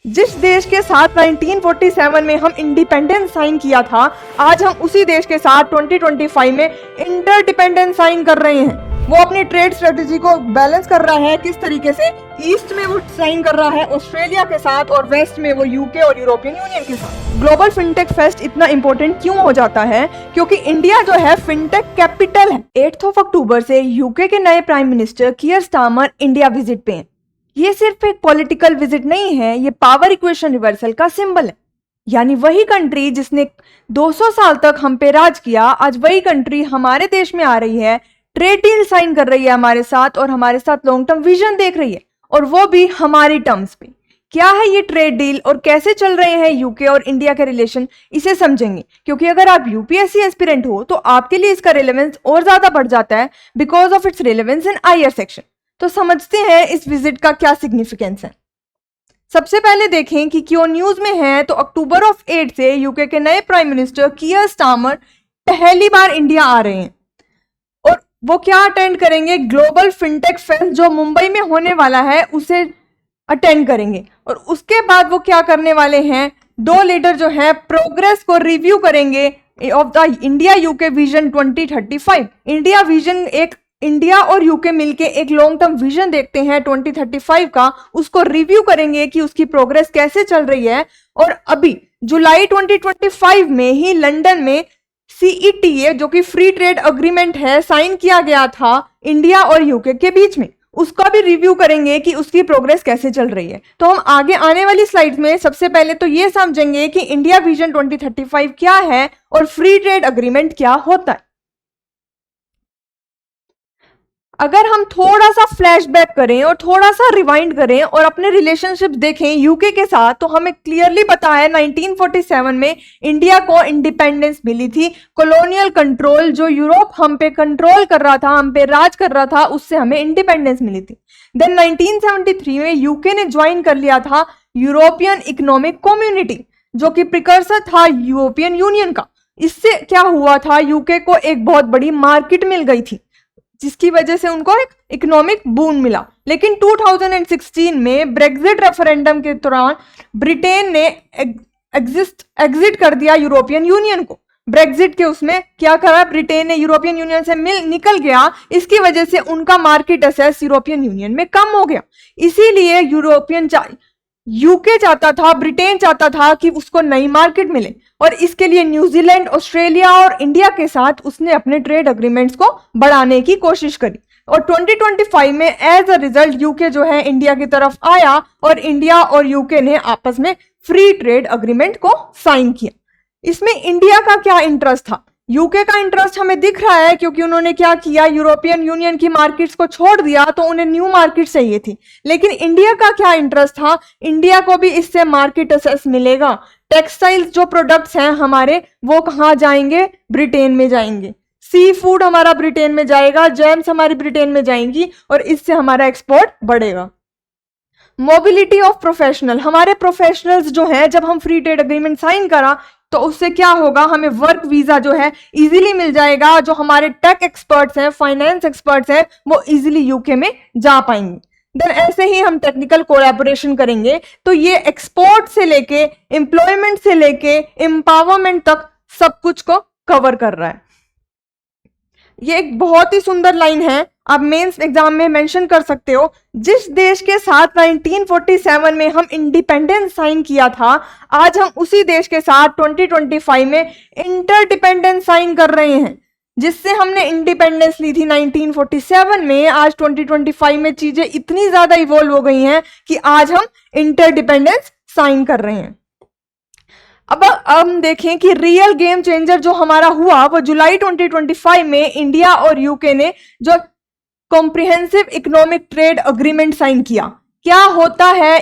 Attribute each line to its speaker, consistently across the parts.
Speaker 1: जिस देश के साथ 1947 में हम इंडिपेंडेंस साइन किया था, आज हम उसी देश के साथ 2025 में इंटरडिपेंडेंस साइन कर रहे हैं। वो अपनी ट्रेड स्ट्रेटेजी को बैलेंस कर रहा है। किस तरीके से? ईस्ट में वो साइन कर रहा है ऑस्ट्रेलिया के साथ और वेस्ट में वो यूके और यूरोपियन यूनियन के साथ। ग्लोबल फिनटेक फेस्ट इतना इंपॉर्टेंट क्यों हो जाता है? क्योंकि इंडिया जो है फिनटेक कैपिटल है। 8 अक्टूबर से यूके के नए prime minister Keir Starmer India visit पे हैं। ये सिर्फ एक पॉलिटिकल विजिट नहीं है, ये पावर इक्वेशन रिवर्सल का सिंबल है। यानी वही कंट्री जिसने 200 साल तक हम पे राज किया, आज वही कंट्री हमारे देश में आ रही है, ट्रेड डील साइन कर रही है हमारे साथ और हमारे साथ लॉन्ग टर्म विजन देख रही है, और वो भी हमारी टर्म्स पे। क्या है ये ट्रेड डील और कैसे चल रहे हैं यूके और इंडिया के रिलेशन, इसे समझेंगे। क्योंकि अगर आप यूपीएससी एस्पिरेंट हो तो आपके लिए इसका रिलेवेंस और ज्यादा बढ़ जाता है because of its relevance in IR section. तो समझते हैं इस विजिट का क्या सिग्निफिकेंस है। सबसे पहले देखें कि क्यों न्यूज में है। तो अक्टूबर 8 से यूके के नए प्राइम मिनिस्टर कीयर स्टारमर पहली बार इंडिया आ रहे हैं और वो क्या अटेंड करेंगे? ग्लोबल फिनटेक फेस्ट जो मुंबई में होने वाला है उसे अटेंड करेंगे। और उसके बाद वो क्या करने वाले हैं? 2 लीडर जो है प्रोग्रेस को रिव्यू करेंगे of the India UK vision 2035। India और यूके मिलके एक लॉन्ग टर्म विजन देखते हैं 2035 का, उसको रिव्यू करेंगे कि उसकी प्रोग्रेस कैसे चल रही है। और अभी जुलाई 2025 में ही लंदन में CETA जो कि फ्री ट्रेड अग्रीमेंट है, साइन किया गया था इंडिया और यूके के बीच में, उसका भी रिव्यू करेंगे कि उसकी प्रोग्रेस कैसे चल रही है। तो हम आगे आने वाली स्लाइड्स में सबसे पहले तो ये समझेंगे कि इंडिया विजन 2035 क्या है और फ्री ट्रेड अग्रीमेंट क्या होता है। अगर हम थोड़ा सा फ्लैशबैक करें और थोड़ा सा रिवाइंड करें और अपने रिलेशनशिप देखें यूके के साथ, तो हमें क्लियरली पता है 1947 में इंडिया को इंडिपेंडेंस मिली थी। कॉलोनियल कंट्रोल जो यूरोप हम पे कंट्रोल कर रहा था, हम पे राज कर रहा था, उससे हमें इंडिपेंडेंस मिली थी। देन 1973 में यूके ने ज्वाइन कर लिया था यूरोपियन इकोनॉमिक कम्युनिटी जो कि प्रिकर्सर था यूरोपियन यूनियन का। इससे क्या हुआ था? यूके को एक बहुत बड़ी मार्केट मिल गई थी जिसकी वजह से उनको एक इकोनॉमिक बूम मिला। लेकिन 2016 में ब्रेक्जिट रेफरेंडम के दौरान ब्रिटेन ने एग्जिट कर दिया यूरोपियन यूनियन को। ब्रेक्जिट के उसमें क्या करा? ब्रिटेन ने यूरोपियन यूनियन से निकल गया। इसकी वजह से उनका मार्केट एक्सेस यूरोपियन यूनियन में कम हो गया। इसीलिए यूके चाहता था, ब्रिटेन चाहता था कि उसको नई मार्केट मिले, और इसके लिए न्यूजीलैंड, ऑस्ट्रेलिया और इंडिया के साथ उसने अपने ट्रेड अग्रीमेंट्स को बढ़ाने की कोशिश करी। और 2025 में एज अ रिजल्ट यूके जो है इंडिया की तरफ आया और इंडिया और यूके ने आपस में फ्री ट्रेड अग्रीमेंट को साइन किया। इसमें इंडिया का क्या इंटरेस्ट था? यूके का इंटरेस्ट हमें दिख रहा है क्योंकि उन्होंने क्या किया? यूरोपियन यूनियन की मार्केट्स को छोड़ दिया, तो उन्हें न्यू मार्केट चाहिए थी। लेकिन इंडिया का क्या इंटरेस्ट था? इंडिया को भी इससे मार्केट एक्सेस मिलेगा। टेक्सटाइल्स जो प्रोडक्ट्स हैं हमारे, वो कहाँ जाएंगे? ब्रिटेन में जाएंगे। सी फूड हमारा ब्रिटेन में जाएगा, जैम्स हमारी ब्रिटेन में जाएंगी और इससे हमारा एक्सपोर्ट बढ़ेगा। मोबिलिटी ऑफ प्रोफेशनल, हमारे प्रोफेशनल्स जो हैं, जब हम फ्री ट्रेड अग्रीमेंट साइन करा तो उससे क्या होगा? हमें वर्क वीजा जो है इजीली मिल जाएगा। जो हमारे टेक एक्सपर्ट्स हैं, फाइनेंस एक्सपर्ट्स हैं, वो इजीली यूके में जा पाएंगे। देन ऐसे ही हम टेक्निकल कोलैबोरेशन करेंगे। तो ये एक्सपोर्ट से लेके एम्प्लॉयमेंट से लेके एम्पावरमेंट तक सब कुछ को कवर कर रहा है। ये एक बहुत ही सुंदर लाइन है, आप मेंस एग्जाम में मेंशन कर सकते हो। जिस देश के साथ 1947 में हम इंडिपेंडेंस साइन किया था, आज हम उसी देश के साथ 2025 में इंटरडिपेंडेंस साइन कर रहे हैं। जिससे हमने इंडिपेंडेंस ली थी 1947 में, आज 2025 में चीजें इतनी ज्यादा इवॉल्व हो गई हैं कि आज हम इंटरडिपेंडेंस साइन कर रहे हैं। अब हम देखें कि रियल गेम चेंजर जो हमारा हुआ वो जुलाई 2025 में इंडिया और यूके ने जो comprehensive economic trade agreement sign किया। क्या होता है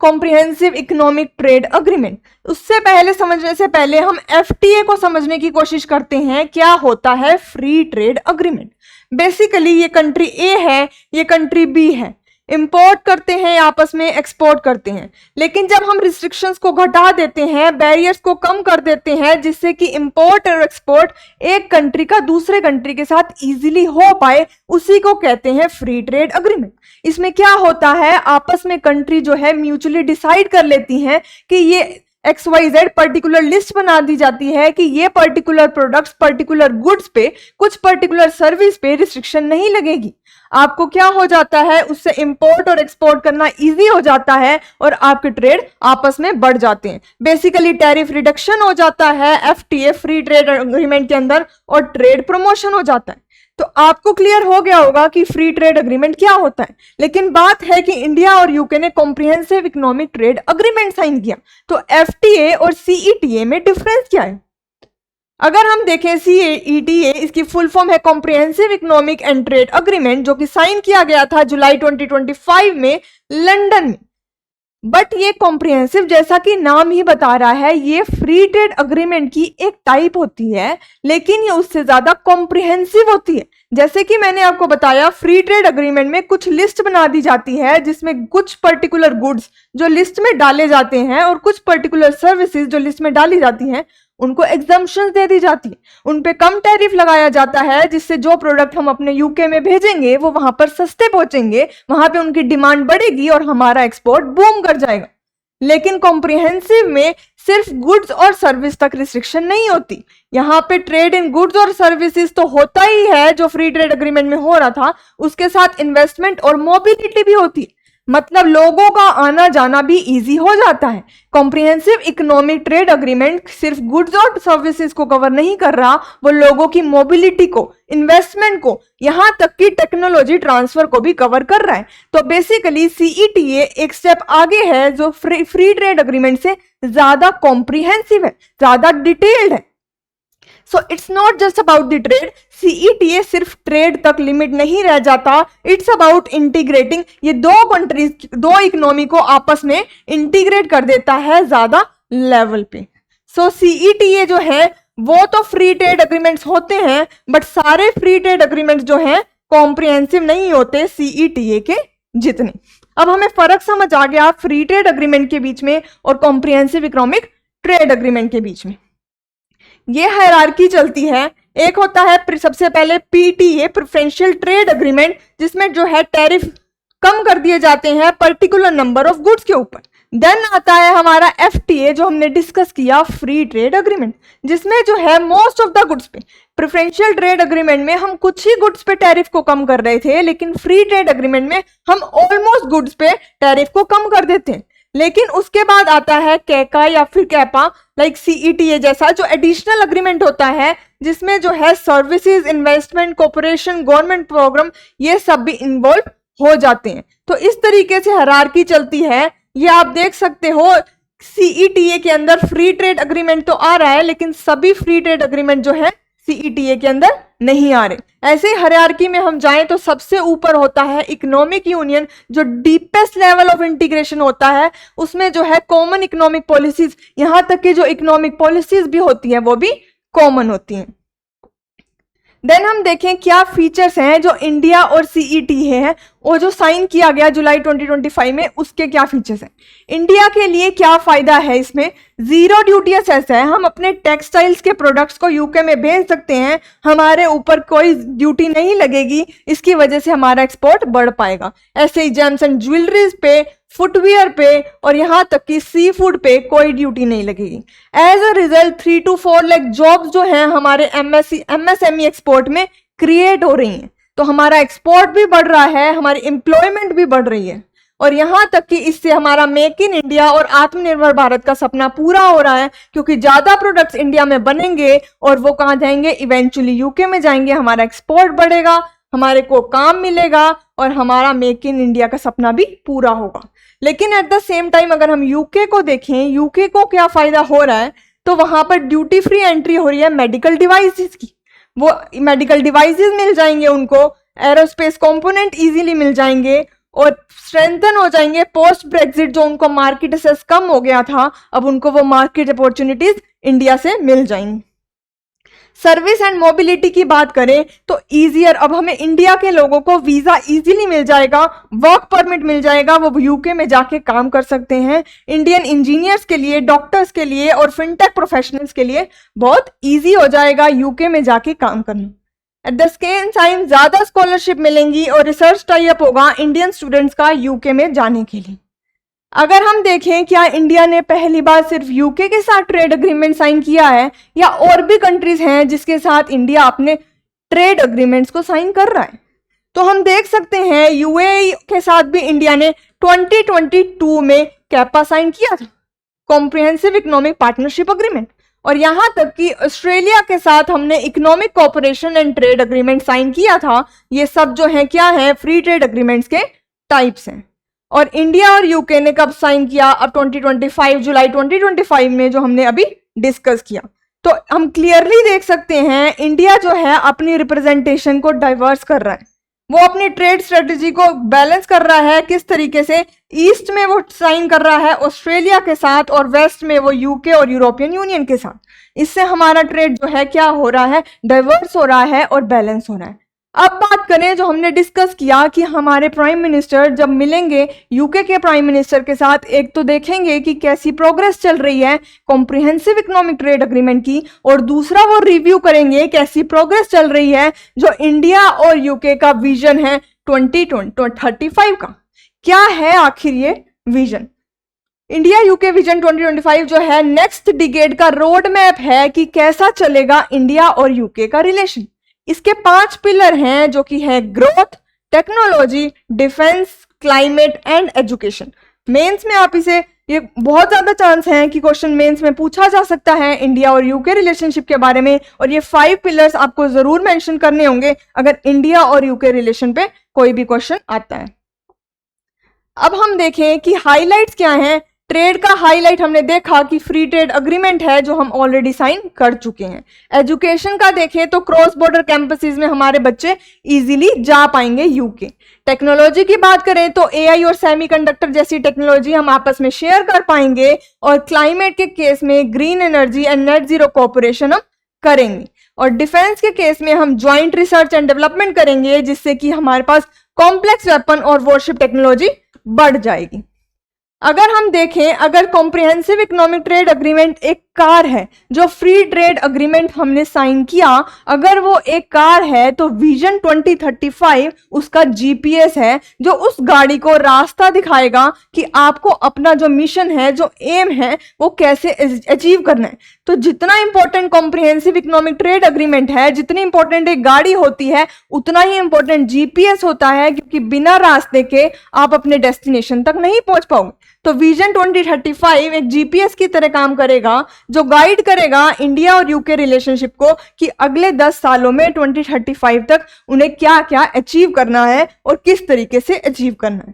Speaker 1: कॉम्प्रिहेंसिव इकोनॉमिक ट्रेड अग्रीमेंट? उससे पहले समझने से पहले हम FTA को समझने की कोशिश करते हैं। क्या होता है फ्री ट्रेड अग्रीमेंट? बेसिकली ये कंट्री A है, ये कंट्री B है। इंपोर्ट करते हैं, आपस में एक्सपोर्ट करते हैं। लेकिन जब हम रिस्ट्रिक्शंस को घटा देते हैं, बैरियर्स को कम कर देते हैं, जिससे कि इंपोर्ट और एक्सपोर्ट एक कंट्री का दूसरे कंट्री के साथ इजीली हो पाए, उसी को कहते हैं फ्री ट्रेड अग्रीमेंट। इसमें क्या होता है, आपस में कंट्री जो है म्यूचुअली डिसाइड कर लेती हैं कि ये XYZ पर्टिकुलर लिस्ट बना दी जाती है कि ये पर्टिकुलर प्रोडक्ट्स, पर्टिकुलर गुड्स पे, कुछ पर्टिकुलर सर्विस पे रिस्ट्रिक्शन नहीं लगेगी। आपको क्या हो जाता है, उससे इंपोर्ट और एक्सपोर्ट करना इजी हो जाता है और आपके ट्रेड आपस में बढ़ जाते हैं। बेसिकली टैरिफ रिडक्शन हो जाता है FTA फ्री ट्रेड अग्रीमेंट के अंदर और ट्रेड प्रमोशन हो जाता है। तो आपको क्लियर हो गया होगा कि फ्री ट्रेड अग्रीमेंट क्या होता है। लेकिन बात है कि इंडिया और यूके ने comprehensive economic trade agreement sign किया, तो FTA और CETA में डिफरेंस क्या है? अगर हम देखें CETA, इसकी फुल फॉर्म है comprehensive economic and trade agreement, जो कि साइन किया गया था जुलाई 2025 में लंदन में। बट ये कॉम्प्रिहेंसिव, जैसा कि नाम ही बता रहा है, ये फ्री ट्रेड अग्रीमेंट की एक टाइप होती है, लेकिन ये उससे ज्यादा कॉम्प्रिहेंसिव होती है। जैसे कि मैंने आपको बताया, फ्री ट्रेड अग्रीमेंट में कुछ लिस्ट बना दी जाती है, जिसमें कुछ पर्टिकुलर गुड्स जो लिस्ट में डाले जाते हैं और कुछ पर्टिकुलर सर्विसेज जो लिस्ट में डाली जाती हैं, उनको एग्जम्पशंस दे दी जाती है, उन पे कम टैरिफ लगाया जाता है, जिससे जो प्रोडक्ट हम अपने यूके में भेजेंगे वो वहां पर सस्ते पहुंचेंगे, वहां पे उनकी डिमांड बढ़ेगी और हमारा एक्सपोर्ट बूम कर जाएगा। लेकिन कॉम्प्रिहेंसिव में सिर्फ गुड्स और सर्विस तक रिस्ट्रिक्शन नहीं होती। यहाँ पे ट्रेड इन गुड्स और सर्विसेज तो होता ही है, जो फ्री ट्रेड अग्रीमेंट में हो रहा था, उसके साथ इन्वेस्टमेंट और मोबिलिटी भी होती है, मतलब लोगों का आना जाना भी इजी हो जाता है। कॉम्प्रिहेंसिव इकोनॉमिक ट्रेड अग्रीमेंट सिर्फ गुड्स और सर्विसेज को कवर नहीं कर रहा, वो लोगों की मोबिलिटी को, इन्वेस्टमेंट को, यहां तक कि टेक्नोलॉजी ट्रांसफर को भी कवर कर रहा है। तो बेसिकली CETA एक स्टेप आगे है, जो फ्री ट्रेड अग्रीमेंट से ज्यादा कॉम्प्रिहेंसिव है, ज्यादा डिटेल्ड है। So it's not just about the trade. CETA सिर्फ ट्रेड तक लिमिट नहीं रह जाता, इट्स अबाउट इंटीग्रेटिंग। ये दो कंट्रीज, दो इकोनॉमी को आपस में इंटीग्रेट कर देता है ज्यादा लेवल पे। सो CETA जो है वो तो फ्री ट्रेड अग्रीमेंट्स होते हैं, बट सारे फ्री ट्रेड अग्रीमेंट्स जो हैं कॉम्प्रिहेंसिव नहीं होते CETA के जितने। अब हमें फर्क समझ आ गया फ्री ट्रेड अग्रीमेंट के बीच में और कॉम्प्रिहेंसिव इकोनॉमिक ट्रेड अग्रीमेंट के बीच में। ये हायरार्की चलती है। एक होता है सबसे पहले PTA प्रेफरेंशियल ट्रेड अग्रीमेंट, जिसमें जो है टैरिफ कम कर दिए जाते हैं पर्टिकुलर नंबर ऑफ गुड्स के ऊपर। देन आता है हमारा FTA, जो हमने डिस्कस किया, फ्री ट्रेड अग्रीमेंट, जिसमें जो है मोस्ट ऑफ द गुड्स पे, प्रेफरेंशियल ट्रेड अग्रीमेंट में हम कुछ ही गुड्स पे टैरिफ को कम कर रहे थे, लेकिन फ्री ट्रेड अग्रीमेंट में हम ऑलमोस्ट गुड्स पे टैरिफ को कम कर देते हैं। लेकिन उसके बाद आता है कैका या फिर कैपा, लाइक CETA जैसा, जो एडिशनल अग्रीमेंट होता है, जिसमें जो है services, investment, corporation, government program, ये सब भी इन्वॉल्व हो जाते हैं। तो इस तरीके से हायरार्की चलती है। ये आप देख सकते हो, CETA के अंदर फ्री ट्रेड अग्रीमेंट तो आ रहा है, लेकिन सभी फ्री ट्रेड अग्रीमेंट जो है CETA के अंदर नहीं आ रहे। ऐसे हायरार्की में हम जाएं तो सबसे ऊपर होता है इकोनॉमिक यूनियन, जो डीपेस्ट लेवल ऑफ इंटीग्रेशन होता है। उसमें जो है कॉमन इकोनॉमिक पॉलिसीज, यहां तक कि जो इकोनॉमिक पॉलिसीज भी होती है वो भी कॉमन होती हैं। देन हम देखें क्या फीचर्स हैं जो इंडिया और CETA है, और जो साइन किया गया जुलाई 2025 में, उसके क्या फीचर्स हैं। इंडिया के लिए क्या फायदा है इसमें, जीरो ड्यूटी असेस है, हम अपने टेक्सटाइल्स के प्रोडक्ट्स को यूके में भेज सकते हैं, हमारे ऊपर कोई ड्यूटी नहीं लगेगी, इसकी वजह से हमारा एक्सपोर्ट बढ़ पाएगा। ऐसे ही जेम्स एंड ज्वेलरीज पे, फुटवियर पे और यहाँ तक कि सी फूड पे कोई ड्यूटी नहीं लगेगी। As a result 3 to 4 lakh jobs जो हैं हमारे MSME एक्सपोर्ट में क्रिएट हो रही हैं, तो हमारा एक्सपोर्ट भी बढ़ रहा है, हमारी एम्प्लॉयमेंट भी बढ़ रही है, और यहाँ तक कि इससे हमारा मेक इन इंडिया और आत्मनिर्भर भारत का सपना पूरा हो रहा है, क्योंकि ज्यादा प्रोडक्ट्स इंडिया में बनेंगे और वो कहाँ जाएंगे, इवेंचुअली यूके में जाएंगे, हमारा एक्सपोर्ट बढ़ेगा, हमारे को काम मिलेगा और हमारा मेक इन इंडिया का सपना भी पूरा होगा। लेकिन एट द सेम टाइम अगर हम यूके को देखें, यूके को क्या फायदा हो रहा है, तो वहां पर ड्यूटी फ्री एंट्री हो रही है मेडिकल डिवाइसेस की, वो मेडिकल डिवाइसेस मिल जाएंगे उनको, एरोस्पेस कंपोनेंट इजीली मिल जाएंगे और स्ट्रेंथन हो जाएंगे पोस्ट ब्रेक्जिट। जो उनको मार्केट एक्सेस कम हो गया था, अब उनको वो मार्केट अपॉर्चुनिटीज इंडिया से मिल जाएंगी। सर्विस एंड मोबिलिटी की बात करें तो ईजियर, अब हमें इंडिया के लोगों को वीजा इजीली मिल जाएगा, वर्क परमिट मिल जाएगा, वो यूके में जाके काम कर सकते हैं। इंडियन इंजीनियर्स के लिए, डॉक्टर्स के लिए और फिनटेक प्रोफेशनल्स के लिए बहुत ईजी हो जाएगा यूके में जाके काम करना। एट द सेम टाइम ज्यादा स्कॉलरशिप मिलेंगी और रिसर्च टाई अप होगा इंडियन स्टूडेंट्स का यूके में जाने के लिए। अगर हम देखें क्या इंडिया ने पहली बार सिर्फ यूके के साथ ट्रेड एग्रीमेंट साइन किया है या और भी कंट्रीज हैं जिसके साथ इंडिया अपने ट्रेड एग्रीमेंट्स को साइन कर रहा है, तो हम देख सकते हैं यूएई के साथ भी इंडिया ने 2022 में कैपा साइन किया था, कॉम्प्रिहेंसिव इकोनॉमिक पार्टनरशिप एग्रीमेंट, और यहां तक कि ऑस्ट्रेलिया के साथ हमने economic cooperation and trade agreement sign किया था। ये सब जो है क्या है, फ्री ट्रेड एग्रीमेंट्स के टाइप्स हैं। और इंडिया और यूके ने कब साइन किया, अब 2025 जुलाई 2025 में, जो हमने अभी डिस्कस किया। तो हम क्लियरली देख सकते हैं इंडिया जो है अपनी रिप्रेजेंटेशन को डाइवर्स कर रहा है, वो अपनी ट्रेड स्ट्रेटजी को बैलेंस कर रहा है। किस तरीके से, ईस्ट में वो साइन कर रहा है ऑस्ट्रेलिया के साथ और वेस्ट में वो यूके और यूरोपियन यूनियन के साथ। इससे हमारा ट्रेड जो है क्या हो रहा है, डाइवर्स हो रहा है और बैलेंस हो रहा है। अब बात करें जो हमने डिस्कस किया कि हमारे प्राइम मिनिस्टर जब मिलेंगे यूके के प्राइम मिनिस्टर के साथ, एक तो देखेंगे कि कैसी प्रोग्रेस चल रही है कॉम्प्रिहेंसिव इकोनॉमिक ट्रेड एग्रीमेंट की, और दूसरा वो रिव्यू करेंगे कैसी प्रोग्रेस चल रही है जो इंडिया और यूके का विजन है 2035 का। क्या है आखिर ये विजन? इंडिया यूके विजन 2025 जो है नेक्स्ट डिकेड का रोड मैप है कि कैसा चलेगा इंडिया और यूके का रिलेशन। इसके 5 पिलर हैं जो कि है growth, technology, defence, climate and education. Mains में आप इसे, ये बहुत ज्यादा चांस है कि क्वेश्चन मेंस में पूछा जा सकता है इंडिया और यूके रिलेशनशिप के बारे में, और ये 5 पिलर्स आपको जरूर मेंशन करने होंगे अगर इंडिया और यूके रिलेशन पे कोई भी क्वेश्चन आता है। अब हम देखें कि हाईलाइट्स क्या हैं। ट्रेड का हाईलाइट हमने देखा कि फ्री ट्रेड एग्रीमेंट है जो हम ऑलरेडी साइन कर चुके हैं। एजुकेशन का देखें तो क्रॉस बॉर्डर कैंपसेस में हमारे बच्चे इजीली जा पाएंगे यूके। टेक्नोलॉजी की बात करें तो एआई और सेमीकंडक्टर जैसी टेक्नोलॉजी हम आपस में शेयर कर पाएंगे, और क्लाइमेट के केस में green energy and net zero cooperation हम करेंगे, और डिफेंस के केस में हम ज्वाइंट रिसर्च एंड डेवलपमेंट करेंगे जिससे कि हमारे पास कॉम्प्लेक्स वेपन और वॉरशिप टेक्नोलॉजी बढ़ जाएगी। अगर हम देखें, अगर कॉम्प्रिहेंसिव इकोनॉमिक ट्रेड एग्रीमेंट एक कार है, जो फ्री ट्रेड एग्रीमेंट हमने साइन किया, अगर वो एक कार है तो विजन 2035 उसका जीपीएस है जो उस गाड़ी को रास्ता दिखाएगा कि आपको अपना जो मिशन है, जो एम है, वो कैसे अचीव करना है। तो जितना important comprehensive economic trade agreement है, जितनी इंपॉर्टेंट एक गाड़ी होती है, उतना ही इंपॉर्टेंट जीपीएस होता है, क्योंकि बिना रास्ते के आप अपने डेस्टिनेशन तक नहीं पहुंच पाओगे। तो विजन 2035 एक जीपीएस की तरह काम करेगा जो गाइड करेगा इंडिया और यूके रिलेशनशिप को कि अगले 10 सालों में 2035 तक उन्हें क्या क्या अचीव करना है और किस तरीके से अचीव करना है।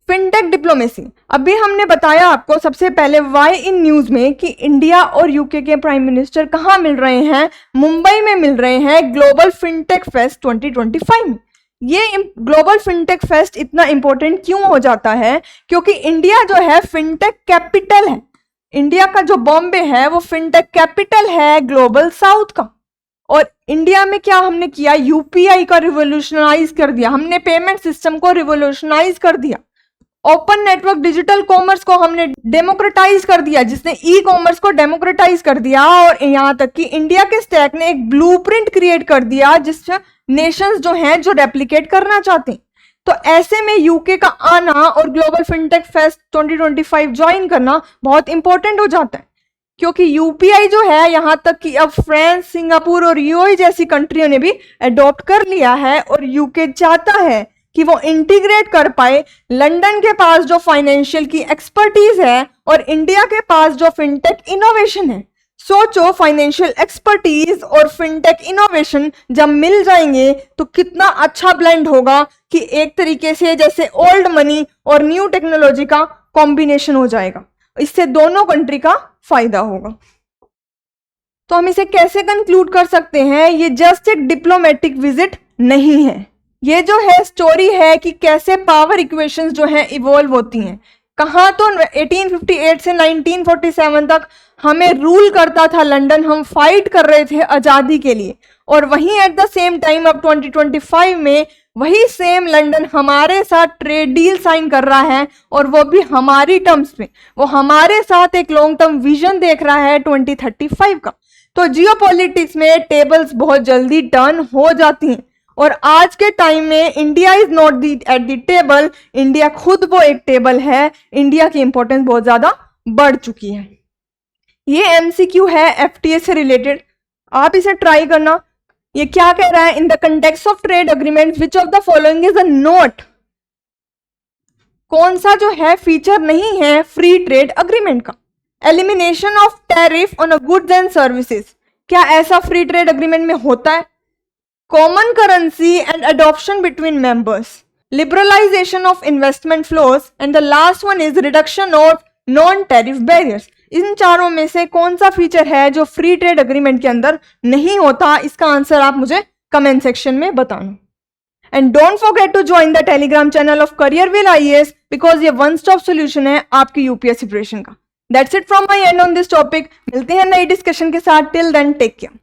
Speaker 1: फिनटेक डिप्लोमेसी, अभी हमने बताया आपको सबसे पहले वाई इन न्यूज में कि इंडिया और यूके के प्राइम मिनिस्टर कहाँ मिल रहे हैं, मुंबई में मिल रहे हैं ग्लोबल फिनटेक फेस्ट 2025 में। ये ग्लोबल फिनटेक फेस्ट इतना इंपॉर्टेंट क्यों हो जाता है, क्योंकि इंडिया जो है फिनटेक कैपिटल है। इंडिया का जो बॉम्बे है वो फिनटेक कैपिटल है ग्लोबल साउथ का। और इंडिया में क्या हमने किया, यूपीआई का रिवोल्यूशनाइज कर दिया, हमने पेमेंट सिस्टम को रिवोल्यूशनाइज कर दिया। ओपन नेटवर्क डिजिटल कॉमर्स को हमने डेमोक्रेटाइज कर दिया, जिसने ई कॉमर्स को डेमोक्रेटाइज कर दिया। और यहाँ तक कि इंडिया के स्टैक ने एक ब्लूप्रिंट क्रिएट कर दिया जिससे नेशंस जो हैं जो रेप्लिकेट करना चाहते हैं। तो ऐसे में यूके का आना और ग्लोबल फिनटेक फेस्ट 2025 ज्वाइन करना बहुत इंपॉर्टेंट हो जाता है, क्योंकि यूपीआई जो है, यहां तक कि अब फ्रांस, सिंगापुर और यूएई जैसी कंट्रियों ने भी अडॉप्ट कर लिया है, और यूके चाहता है कि वो इंटीग्रेट कर पाए। लंदन के पास जो फाइनेंशियल की एक्सपर्टीज है और इंडिया के पास जो फिनटेक इनोवेशन है, सोचो फाइनेंशियल एक्सपर्टीज और फिनटेक इनोवेशन जब मिल जाएंगे तो कितना अच्छा ब्लेंड होगा कि एक तरीके से जैसे ओल्ड मनी और न्यू टेक्नोलॉजी का कॉम्बिनेशन हो जाएगा। इससे दोनों कंट्री का फायदा होगा। तो हम इसे कैसे कंक्लूड कर सकते हैं, ये जस्ट एक डिप्लोमेटिक विजिट नहीं है, ये जो है स्टोरी है कि कैसे पावर इक्वेशंस जो है इवॉल्व होती हैं। कहाँ तो 1858 से 1947 तक हमें रूल करता था लंदन, हम फाइट कर रहे थे आज़ादी के लिए, और वहीं एट द सेम टाइम अब 2025 में वही सेम लंदन हमारे साथ ट्रेड डील साइन कर रहा है, और वो भी हमारी टर्म्स में। वो हमारे साथ एक लॉन्ग टर्म विजन देख रहा है 2035 का। तो जियोपॉलिटिक्स में टेबल्स बहुत जल्दी टर्न हो जाती हैं, और आज के टाइम में India is not at the table, India खुद वो एक टेबल है। इंडिया की इंपॉर्टेंस बहुत ज्यादा बढ़ चुकी है। ये एमसीक्यू है एफटीए से रिलेटेड, आप इसे ट्राई करना। ये क्या कह रहा है, in the context of trade agreement which of the following is a not, कौन सा जो है फीचर नहीं है फ्री ट्रेड अग्रीमेंट का। Elimination of tariff on goods and services, क्या ऐसा फ्री ट्रेड अग्रीमेंट में होता है। Common currency and adoption between members, liberalisation of investment flows, and the last one is reduction of non tariff barriers. इन चारों में से कौन सा फीचर है जो फ्री ट्रेड अग्रीमेंट के अंदर नहीं होता। इसका आंसर आप मुझे कमेंट सेक्शन में बताना। And don't forget to join the Telegram channel of Careerwill IAS, because ये वन स्टॉप सोल्यूशन है आपकी यूपीएससी प्रिपरेशन का। That's it from my end on this topic. मिलते हैं नई डिस्कशन के साथ। Till then take care.